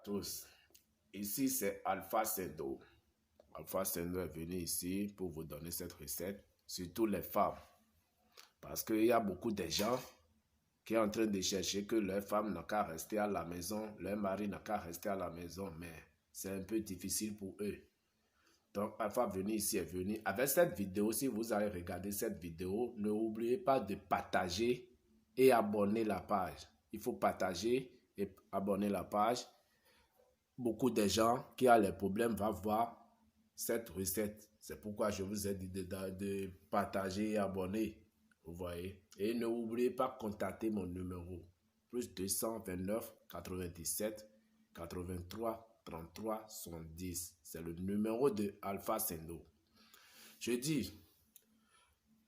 tous. Ici, c'est Alpha Sendo. Alpha Sendo est venu ici pour vous donner cette recette, surtout les femmes. Parce qu'il y a beaucoup de gens qui sont en train de chercher que leur femme n'a qu'à rester à la maison, leur mari n'a qu'à rester à la maison, mais c'est un peu difficile pour eux. Donc, Alpha venu ici est venu. Avec cette vidéo, si vous avez regardé cette vidéo, n'oubliez pas de partager et abonner la page. Il faut partager et abonner la page. Beaucoup de gens qui ont les problèmes vont voir cette recette. C'est pourquoi je vous ai dit de partager et abonner. Vous voyez. Et n'oubliez pas de contacter mon numéro. Plus 229 97 83 33 70. C'est le numéro de Alpha Sendo. Je dis,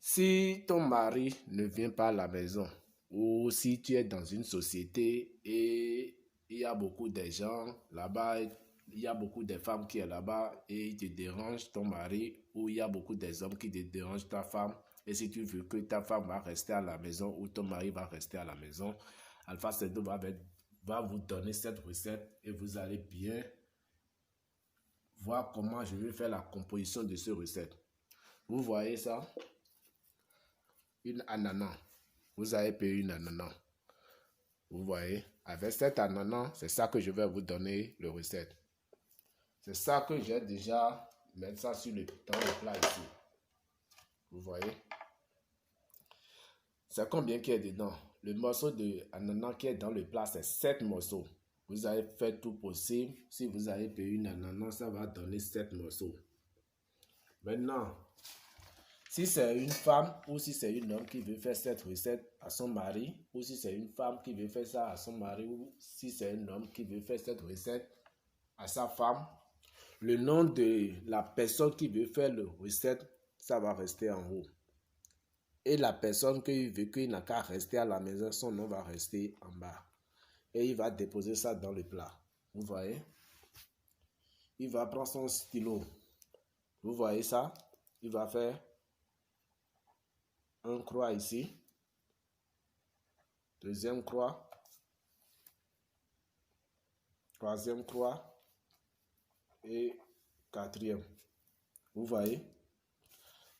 si ton mari ne vient pas à la maison, ou si tu es dans une société et il y a beaucoup de gens là-bas, il y a beaucoup de femmes qui sont là-bas et ils te dérangent ton mari, ou il y a beaucoup d'hommes qui te dérangent ta femme, et si tu veux que ta femme va rester à la maison ou ton mari va rester à la maison, Alpha Sendo va vous donner cette recette et vous allez bien voir comment je vais faire la composition de cette recette. Vous voyez ça? Une ananas. Vous avez payé une ananas. Vous voyez? Avec cet ananas, c'est ça que je vais vous donner le recette. C'est ça que j'ai déjà mis ça dans le plat ici. Vous voyez? C'est combien qui est dedans? Le morceau de ananas qui est dans le plat, c'est 7 morceaux. Vous avez fait tout possible. Si vous avez payé une ananas, ça va donner 7 morceaux. Maintenant, si c'est une femme ou si c'est un homme qui veut faire cette recette à son mari, ou si c'est une femme qui veut faire ça à son mari, ou si c'est un homme qui veut faire cette recette à sa femme, le nom de la personne qui veut faire la recette, ça va rester en haut. Et la personne qui veut qu'il n'a qu'à rester à la maison, son nom va rester en bas. Et il va déposer ça dans le plat. Vous voyez? Il va prendre son stylo. Vous voyez ça? Il va faire un croix ici. Deuxième croix. Troisième croix. Et quatrième. Vous voyez?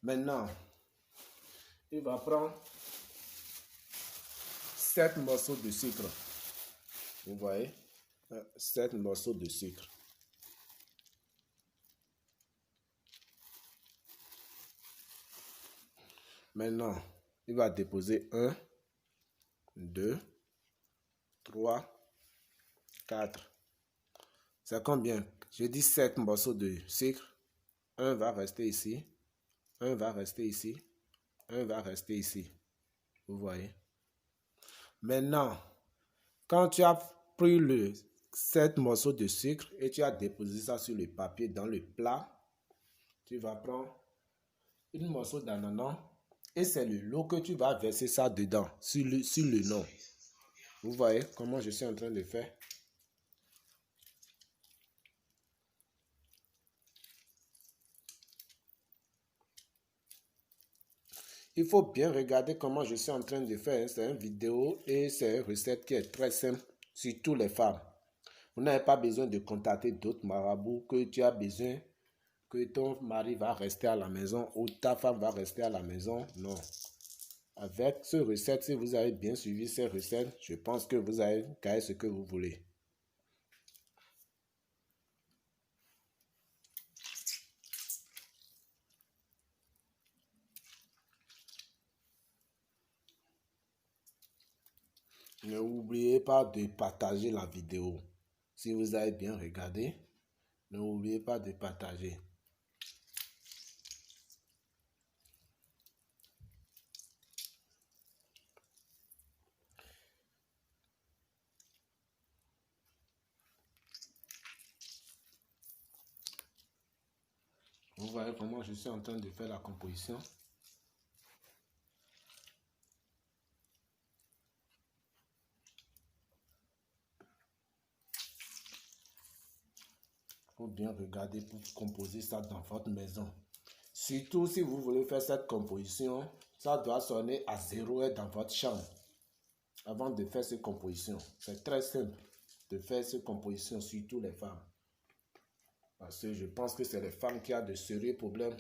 Maintenant, il va prendre 7 morceaux de sucre. Vous voyez? 7 morceaux de sucre. Maintenant, il va déposer 1, 2, 3, 4. C'est combien? Je dis 7 morceaux de sucre. Un va rester ici. Un va rester ici. Un va rester ici. Vous voyez? Maintenant, quand tu as pris le 7 morceaux de sucre et tu as déposé ça sur le papier dans le plat, tu vas prendre un morceau d'ananas et c'est le lot que tu vas verser ça dedans, sur le nom. Vous voyez comment je suis en train de faire? Il faut bien regarder comment je suis en train de faire. C'est une vidéo et c'est une recette qui est très simple, surtout les femmes. Vous n'avez pas besoin de contacter d'autres marabouts que tu as besoin que ton mari va rester à la maison ou ta femme va rester à la maison. Non. Avec ce recette, si vous avez bien suivi ces recettes, je pense que vous avez gagné ce que vous voulez. N'oubliez pas de partager la vidéo. Si vous avez bien regardé, n'oubliez pas de partager. Vous voyez comment je suis en train de faire la composition. Il faut bien regarder pour composer ça dans votre maison. Surtout si vous voulez faire cette composition, ça doit sonner à 0 heure dans votre chambre avant de faire cette composition. C'est très simple. de faire cette composition, surtout les femmes. Parce que je pense que c'est les femmes qui ont de sérieux problèmes.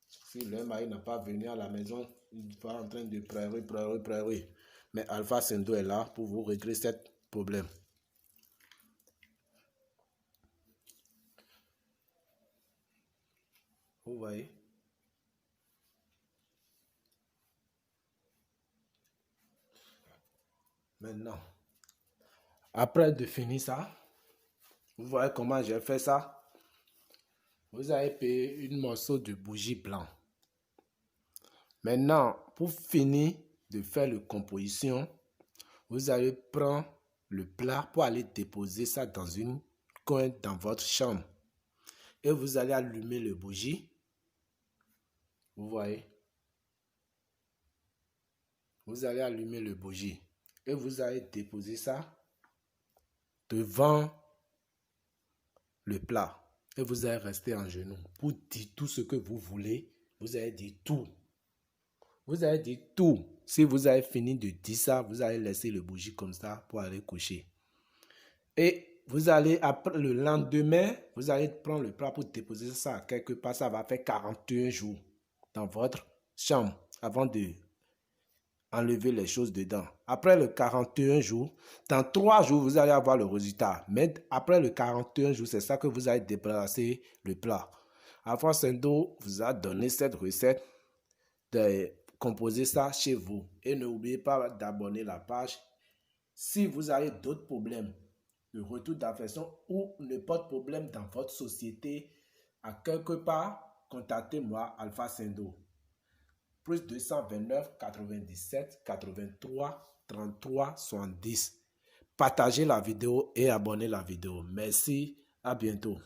Si leur mari n'a pas venu à la maison, il va en train de pleurer. Mais Alpha Sendo est là pour vous régler ce problème. Vous voyez? Maintenant, après de finir ça, vous voyez comment j'ai fait ça? Vous avez payé une morceau de bougie blanc. Maintenant, pour finir de faire la composition, vous allez prendre le plat pour aller déposer ça dans une coin dans votre chambre. Et vous allez allumer le bougie. Vous voyez? Vous allez allumer le bougie. Et vous allez déposer ça devant le plat. Et vous allez rester en genoux pour dire tout ce que vous voulez. Vous allez dire tout. Vous allez dire tout. Si vous avez fini de dire ça, vous allez laisser le bougie comme ça pour aller coucher. Et vous allez, après le lendemain, vous allez prendre le plat pour déposer ça quelque part. Ça va faire 41 jours dans votre chambre avant de enlever les choses dedans. Après le 41 jours, dans 3 jours, vous allez avoir le résultat. Mais après le 41 jours, c'est ça que vous allez déplacer le plat. Alpha Sendo vous a donné cette recette de composer ça chez vous. Et n'oubliez pas d'abonner la page. Si vous avez d'autres problèmes de retour d'affection ou n'importe problème dans votre société, à quelque part, contactez-moi Alpha Sendo. Plus 229 97 83 33 70. Partagez la vidéo et abonnez la vidéo. Merci, à bientôt.